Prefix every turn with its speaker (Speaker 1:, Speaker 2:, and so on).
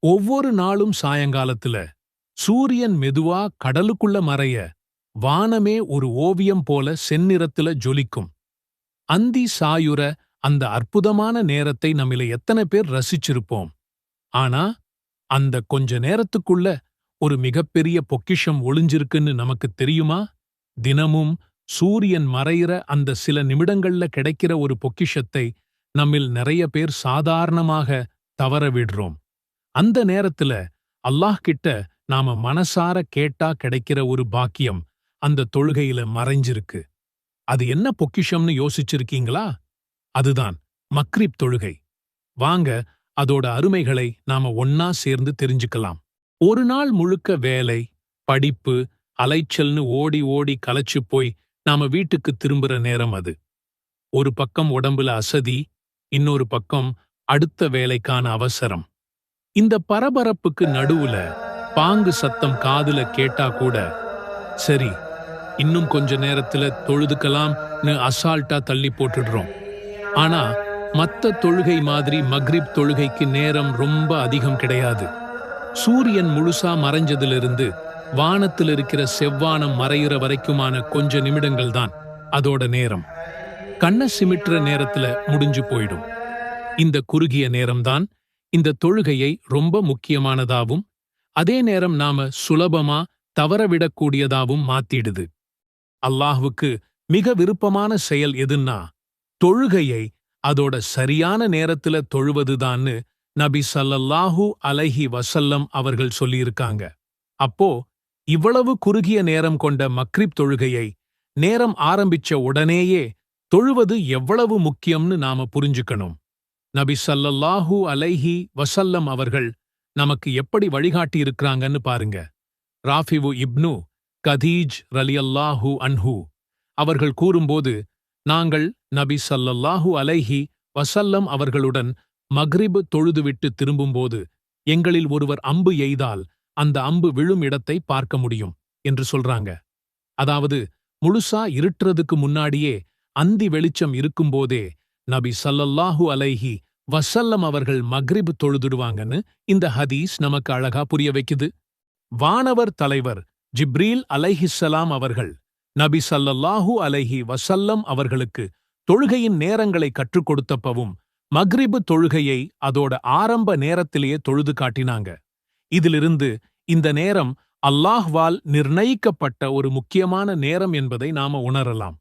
Speaker 1: ஒவ்வொரு நாளும் சாயங்காலத்துல சூரியன் மெதுவா கடலுக்குள்ள மறைய வானமே ஒரு ஓவியம் போல செந்நிறத்துல ஜொலிக்கும். அந்தி சாயுற அந்த அற்புதமான நேரத்தை நம்மில எத்தனை பேர் ரசிச்சிருப்போம். ஆனா அந்த கொஞ்ச நேரத்துக்குள்ள ஒரு மிகப்பெரிய பொக்கிஷம் ஒளிஞ்சிருக்குன்னு நமக்கு தெரியுமா? தினமும் சூரியன் மறையிற அந்த சில நிமிடங்கள்ல கிடைக்கிற ஒரு பொக்கிஷத்தை நம்மில் நிறைய பேர் சாதாரணமாக தவற விடுறோம். அந்த நேரத்துல அல்லாஹ் கிட்ட நாம மனசார கேட்டா கிடைக்கிற ஒரு பாக்கியம் அந்த தொழுகையில மறைஞ்சிருக்கு. அது என்ன பொக்கிஷம்னு யோசிச்சிருக்கீங்களா? அதுதான் மக்ரிப் தொழுகை. வாங்க அதோட அருமைகளை நாம ஒன்னா சேர்ந்து தெரிஞ்சுக்கலாம். ஒரு நாள் முழுக்க வேலை, படிப்பு, அலைச்சல்னு ஓடி ஓடி களைச்சு போய் நாம வீட்டுக்கு திரும்புற நேரம் அது. ஒரு பக்கம் உடம்புல அசதி, இன்னொரு பக்கம் அடுத்த வேலைக்கான அவசரம். இந்த பரபரப்புக்கு நடுவுல பாங்கு சத்தம் காதுல கேட்டா கூட சரி இன்னும் கொஞ்ச நேரத்துல தொழுதுக்கலாம்னு அசால்ட்டா தள்ளி போட்டுடுறோம். ஆனா மத்த தொழுகை மாதிரி மக்ரிப் தொழுகைக்கு நேரம் ரொம்ப அதிகம் கிடையாது. சூரியன் முழுசா மறைஞ்சதிலிருந்து வானத்தில் இருக்கிற செவ்வானம் மறையிற வரைக்குமான கொஞ்ச நிமிடங்கள் தான் அதோட நேரம். கண்ண சிமிட்டுற நேரத்துல முடிஞ்சு போயிடும். இந்த குறுகிய நேரம்தான் இந்த தொழுகையை ரொம்ப முக்கியமானதாவும் அதே நேரம் நாம சுலபமா தவறவிடக்கூடியதாவும் மாத்திடுது. அல்லாஹ்வுக்கு மிக விருப்பமான செயல் எதுன்னா தொழுகையை அதோட சரியான நேரத்துல தொழுவதுதான்னு நபி ஸல்லல்லாஹு அலைஹி வஸல்லம் அவர்கள் சொல்லியிருக்காங்க. அப்போ இவ்வளவு குறுகிய நேரம் கொண்ட மக்ரிப் தொழுகையை நேரம் ஆரம்பிச்ச உடனேயே தொழுவது எவ்வளவு முக்கியம்னு நாம புரிஞ்சுக்கணும். நபி ஸல்லல்லாஹு அலைஹி வஸல்லம் அவர்கள் நமக்கு எப்படி வழிகாட்டியிருக்கிறாங்கன்னு பாருங்க. ராஃபிவு இப்னு கதீஜ் ரலியல்லாஹு அன்ஹு அவர்கள் கூறும்போது, நாங்கள் நபி ஸல்லல்லாஹு அலைஹி வஸல்லம் அவர்களுடன் மக்ரிப் தொழுதுவிட்டு திரும்பும்போது எங்களில் ஒருவர் அம்பு எய்தால் அந்த அம்பு விழும் இடத்தை பார்க்க முடியும் என்று சொல்றாங்க. அதாவது முழுசா இருட்டுறதுக்கு முன்னாடியே அந்தி வெளிச்சம் இருக்கும்போதே நபி ஸல்லல்லாஹு அலைஹி வஸல்லம் அவர்கள் மக்ரிப் தொழுதுடுவாங்கன்னு இந்த ஹதீஸ் நமக்கு அழகா புரிய வைக்குது. வானவர் தலைவர் ஜிப்ரீல் அலைஹிஸ்ஸலாம் அவர்கள் நபி ஸல்லல்லாஹு அலைஹி வஸல்லம் அவர்களுக்கு தொழுகையின் நேரங்களை கற்றுக் கொடுத்தப்பவும் மக்ரிப் தொழுகையை அதோட ஆரம்ப நேரத்திலேயே தொழுது காட்டினாங்க. இதிலிருந்து இந்த நேரம் அல்லாஹ்வால் நிர்ணயிக்கப்பட்ட ஒரு முக்கியமான நேரம் என்பதை நாம உணரலாம்.